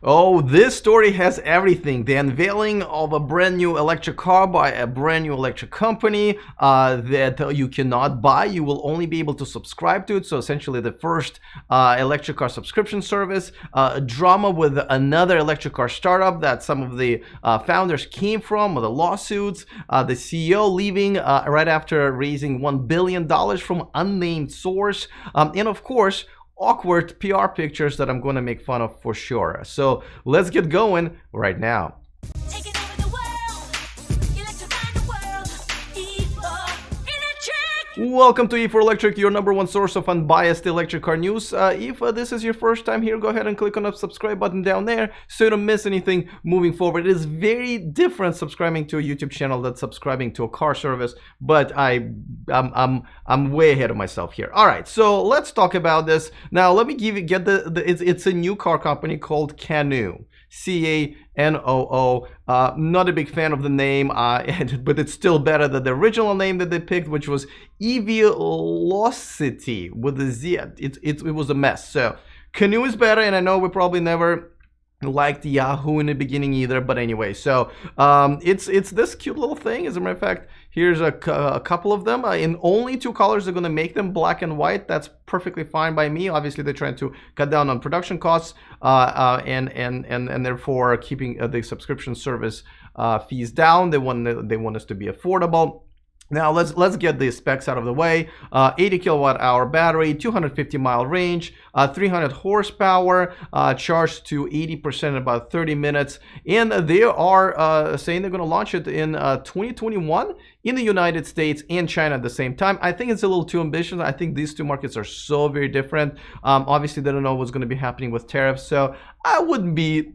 Oh, this story has everything. The unveiling of a brand new electric car by a brand new electric company that you cannot buy. You will only be able to subscribe to it. So essentially the first electric car subscription service. Drama with another electric car startup that some of the founders came from, the lawsuits. The CEO leaving right after raising $1 billion from unnamed source. And of course, awkward PR pictures that I'm going to make fun of for sure. So let's get going right now. Welcome to E4Electric, your number one source of unbiased electric car news. If this is your first time here, go ahead and click on the subscribe button down there so you don't miss anything moving forward. It is very different subscribing to a YouTube channel than subscribing to a car service, but I'm way ahead of myself here. All right, so let's talk about this. Now, let me it's a new car company called Canoo. Canoo. Not a big fan of the name, but it's still better than the original name that they picked, which was Evilocity with a Z. It was a mess. So Canoo is better, and I know we probably never liked Yahoo in the beginning either, but anyway, so it's this cute little thing. As a matter of fact, here's a couple of them in only two colors. They're going to make them black and white. That's perfectly fine by me. Obviously they're trying to cut down on production costs and therefore keeping the subscription service fees down. They want us to be affordable. Now let's get the specs out of the way. 80 kilowatt hour battery, 250 mile range, 300 horsepower, charged to 80% in about 30 minutes. And they are saying they're going to launch it in 2021 in the United States and China at the same time. I think it's a little too ambitious. I think these two markets are so very different. Obviously they don't know what's going to be happening with tariffs, so I wouldn't be,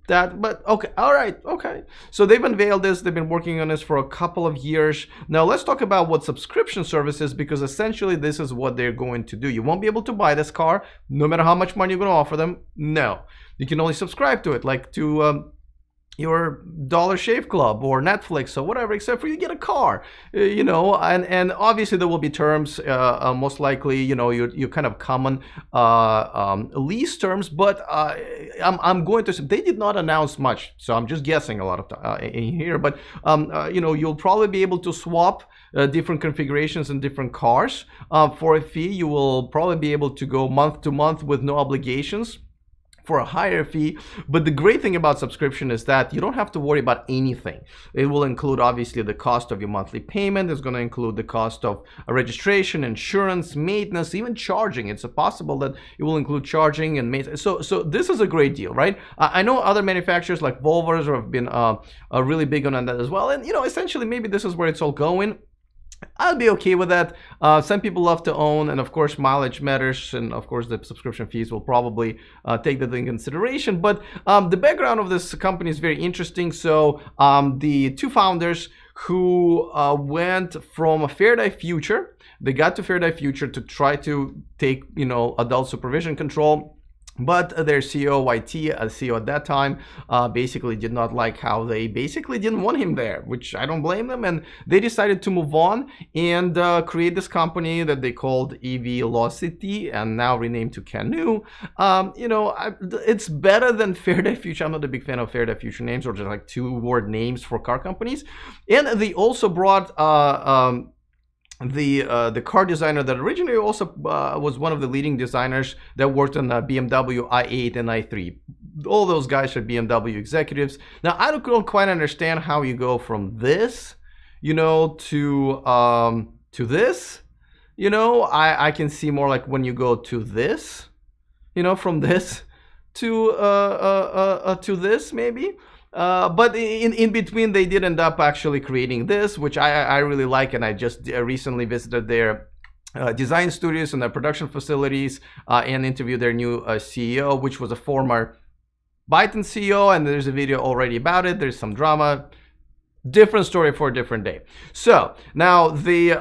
that, but okay, all right, okay. So they've unveiled this. They've been working on this for a couple of years. Now let's talk about what subscription service is, because essentially this is what they're going to do. You won't be able to buy this car, no matter how much money you're going to offer them. No, you can only subscribe to it, like to your Dollar Shave Club or Netflix or whatever, except for you get a car, and obviously there will be terms, most likely, your kind of common lease terms, but I'm going to say they did not announce much, so I'm just guessing a lot of in here, but you'll probably be able to swap different configurations and different cars for a fee. You will probably be able to go month to month with no obligations for a higher fee. But the great thing about subscription is that you don't have to worry about anything. It will include obviously the cost of your monthly payment. It's going to include the cost of registration, insurance, maintenance, even charging. It's possible that it will include charging and maintenance. So this is a great deal, right? I know other manufacturers like Volvo have been really big on that as well. And essentially maybe this is where it's all going. I'll be okay with that. Some people love to own, and of course mileage matters, and of course the subscription fees will probably take that into consideration. But the background of this company is very interesting. So the two founders who went from Faraday Future, they got to Faraday Future to try to take adult supervision control. But their CEO, YT, CEO at that time, basically did not like how they basically didn't want him there, which I don't blame them. And they decided to move on and create this company that they called Evilocity and now renamed to Canoo. It's better than Faraday Future. I'm not a big fan of Faraday Future names, or just like two-word names for car companies. And they also brought the car designer that originally also was one of the leading designers that worked on BMW i8 and i3. All those guys are BMW executives. Now I don't quite understand how you go from this, to this. I can see more like when you go to this, from this to this maybe. But in between, they did end up actually creating this, which I really like, and I just recently visited their design studios and their production facilities and interviewed their new CEO, which was a former Byton CEO, and there's a video already about it. There's some drama. Different story for a different day. So now the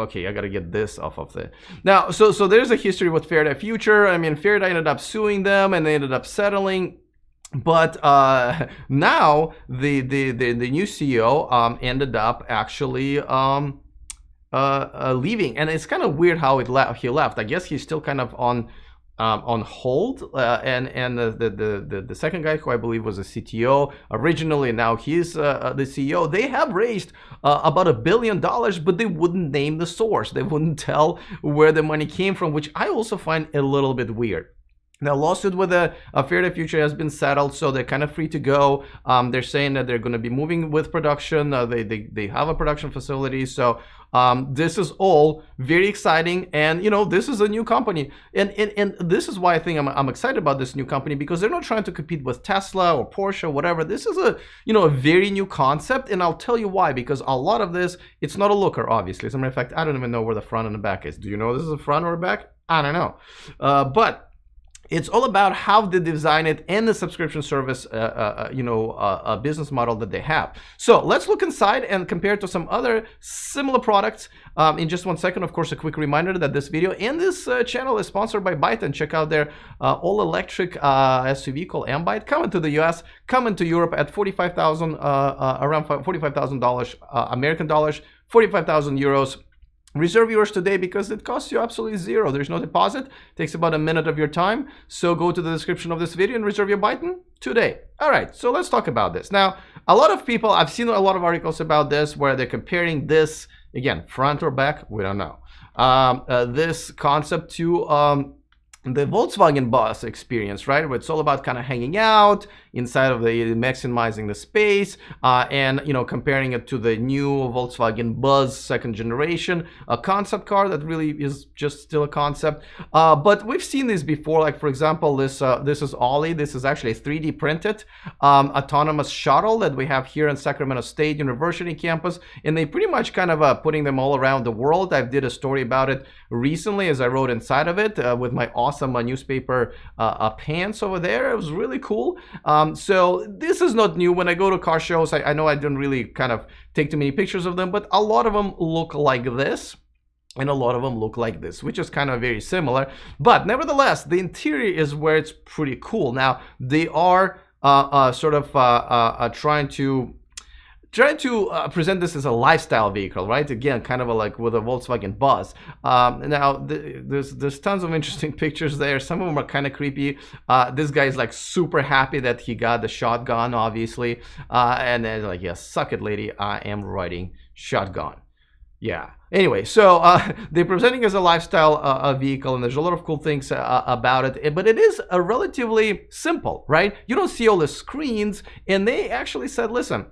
okay, I gotta get this off of the now. So there's a history with Faraday Future. I mean, Faraday ended up suing them, and they ended up settling. But now the new CEO ended up actually leaving, and it's kind of weird how he left. I guess he's still kind of on on hold, and the second guy, who I believe was a CTO originally, now he's the CEO. They have raised about $1 billion, but they wouldn't name the source. They wouldn't tell where the money came from, which I also find a little bit weird. Now, lawsuit with a Faraday Future has been settled, so they're kind of free to go. They're saying that they're going to be moving with production. They have a production facility, so this is all very exciting. And you know, this is a new company, and this is why I think I'm excited about this new company, because they're not trying to compete with Tesla or Porsche or whatever. This is a very new concept, and I'll tell you why. Because a lot of this, it's not a looker, obviously. As a matter of fact, I don't even know where the front and the back is. Do you know this is a front or a back? I don't know, but it's all about how they design it and the subscription service, a business model that they have. So let's look inside and compare it to some other similar products in just 1 second. Of course, a quick reminder that this video and this channel is sponsored by Byte, and check out their all-electric SUV called M-Byte, coming to the US, coming to Europe at around $45,000 American dollars, 45,000 euros. Reserve yours today because it costs you absolutely zero. There's no deposit. It takes about a minute of your time. So go to the description of this video and reserve your button today. All right, so let's talk about this. Now, a lot of people, I've seen a lot of articles about this where they're comparing this, again, front or back, we don't know, this concept to the Volkswagen Bus experience, right? Where it's all about kind of hanging out inside of the maximizing the space, and comparing it to the new Volkswagen Buzz second generation, a concept car that really is just still a concept. But we've seen this before. Like, for example, this is Ollie. This is actually a 3D printed autonomous shuttle that we have here in Sacramento State University campus, and they pretty much kind of putting them all around the world. I did a story about it recently, as I wrote inside of it with my awesome newspaper pants over there. It was really cool. So this is not new. When I go to car shows, I know I don't really kind of take too many pictures of them, but a lot of them look like this, and a lot of them look like this, which is kind of very similar. But nevertheless, the interior is where it's pretty cool. Now, they are trying to present this as a lifestyle vehicle, right? Again, kind of like with a Volkswagen Buzz. Now, there's tons of interesting pictures there. Some of them are kind of creepy. This guy is like super happy that he got the shotgun, obviously. And then like, yeah, suck it, lady. I am riding shotgun. Yeah. Anyway, so they're presenting as a lifestyle vehicle, and there's a lot of cool things about it. But it is a relatively simple, right? You don't see all the screens, and they actually said, listen,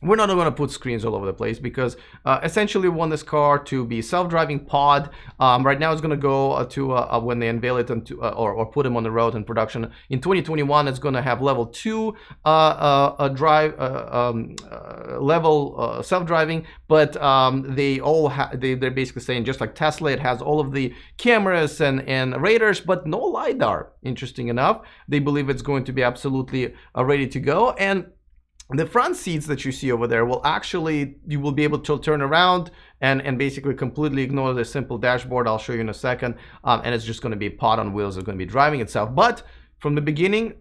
we're not going to put screens all over the place, because essentially we want this car to be self-driving pod. Right now it's going to go to when they unveil it or put them on the road in production in 2021. It's going to have level 2 level self-driving, but they're basically saying, just like Tesla, it has all of the cameras and radars, but no LiDAR. Interesting enough, they believe it's going to be absolutely ready to go. And the front seats that you see over there will actually, you will be able to turn around and basically completely ignore the simple dashboard. I'll show you in a second. And it's just going to be pod on wheels. It's going to be driving itself. But from the beginning,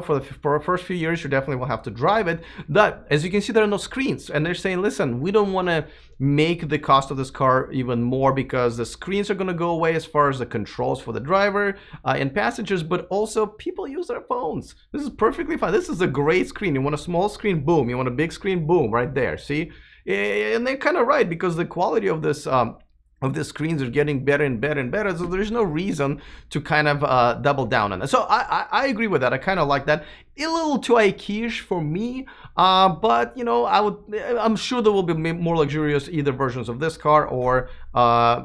for the first few years, you definitely will have to drive it. But as you can see, there are no screens. And they're saying, listen, we don't want to make the cost of this car even more, because the screens are going to go away as far as the controls for the driver and passengers, but also people use their phones. This is perfectly fine. This is a great screen. You want a small screen? Boom. You want a big screen? Boom. Right there. See? And they're kind of right, because the quality of this of the screens are getting better and better and better, so there's no reason to kind of double down on that. So I agree with that. I kind of like that. A little too IKEA-ish for me, but I'm sure there will be more luxurious either versions of this car, or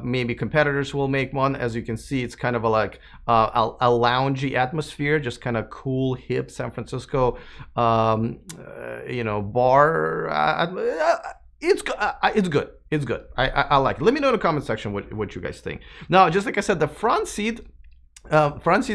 maybe competitors will make one. As you can see, it's kind of like a loungy atmosphere, just kind of cool, hip San Francisco, bar. It's good. It's good. I like it. Let me know in the comment section what you guys think. Now, just like I said, the front seats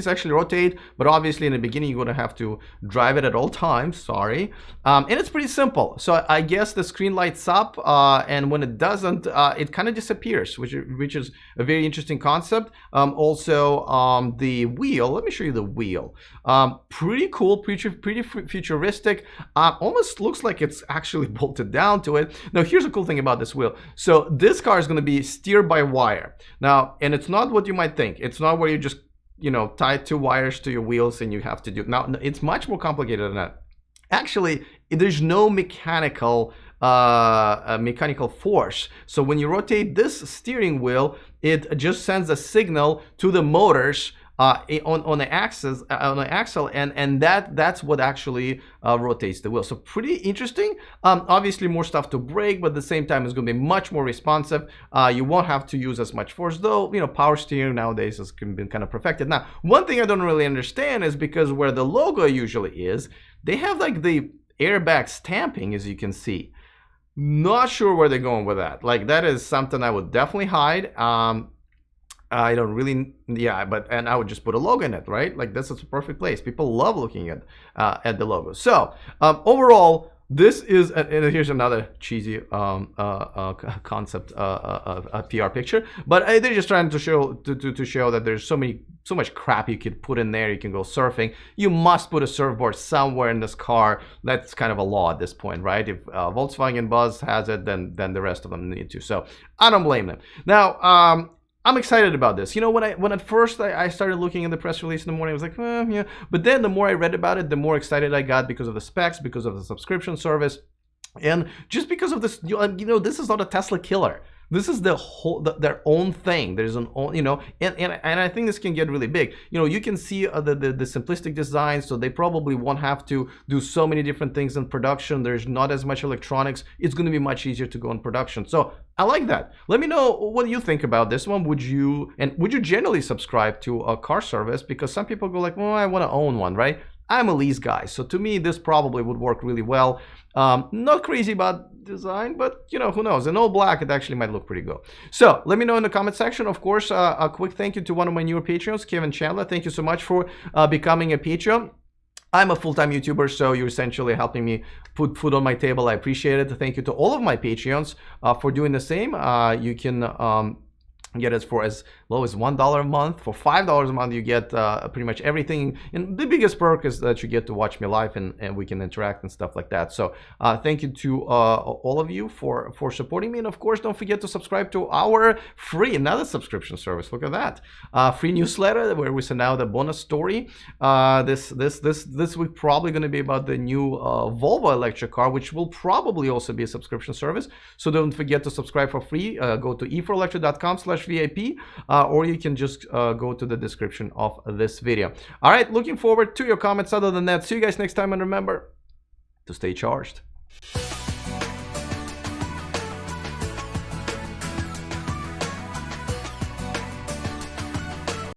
actually rotate, but obviously in the beginning you're going to have to drive it at all times. Sorry. And it's pretty simple. So I guess the screen lights up, and when it doesn't, it kind of disappears, which is a very interesting concept. Also, the wheel. Let me show you the wheel. Pretty cool, pretty futuristic. Almost looks like it's actually bolted down to it. Now, here's a cool thing about this wheel. So this car is going to be steered by wire. Now, and it's not what you might think. It's not where you just tie two wires to your wheels and you have to do. Now it's much more complicated than that. Actually, there's no mechanical force. So when you rotate this steering wheel, it just sends a signal to the motors on the axle, and that's what actually rotates the wheel. So pretty interesting. Obviously more stuff to brake, but at the same time it's going to be much more responsive. You won't have to use as much force, though. Power steering nowadays has been kind of perfected. Now, one thing I don't really understand is because where the logo usually is, they have like the airbag stamping, as you can see. Not sure where they're going with that. Like, that is something I would definitely hide. I don't really, and I would just put a logo in it, right? Like, this is a perfect place. People love looking at the logo. So overall, this is, and here's another cheesy concept, a PR picture, but they're just trying to show that there's so much crap you could put in there. You can go surfing. You must put a surfboard somewhere in this car. That's kind of a law at this point, right? If Volkswagen Buzz has it, then the rest of them need to. So I don't blame them. Now, I'm excited about this. When at first I started looking at the press release in the morning, I was like, yeah. But then the more I read about it, the more excited I got because of the specs, because of the subscription service, and just because of this. This is not a Tesla killer. This is their own thing. There's an own, and I think this can get really big. You can see the simplistic design, so they probably won't have to do so many different things in production. There's not as much electronics. It's going to be much easier to go in production. So I like that. Let me know what you think about this one. Would you generally subscribe to a car service? Because some people go like, well, I want to own one, right? I'm a lease guy, so to me this probably would work really well. Not crazy about design, but who knows? In all black, it actually might look pretty good. So let me know in the comment section. Of course, a quick thank you to one of my newer Patreons, Kevin Chandler. Thank you so much for becoming a Patreon. I'm a full-time YouTuber, so you're essentially helping me put food on my table. I appreciate it. Thank you to all of my Patreons for doing the same. You can get it for as low as $1 a month. For $5 a month, you get pretty much everything. And the biggest perk is that you get to watch me live and we can interact and stuff like that. So thank you to all of you for supporting me. And of course, don't forget to subscribe to our free, another subscription service. Look at that. Free newsletter where we send out a bonus story. This week probably going to be about the new Volvo electric car, which will probably also be a subscription service. So don't forget to subscribe for free. Go to e4electric.com/VIP, or you can just go to the description of this video. All right, looking forward to your comments. Other than that, see you guys next time, and remember to stay charged.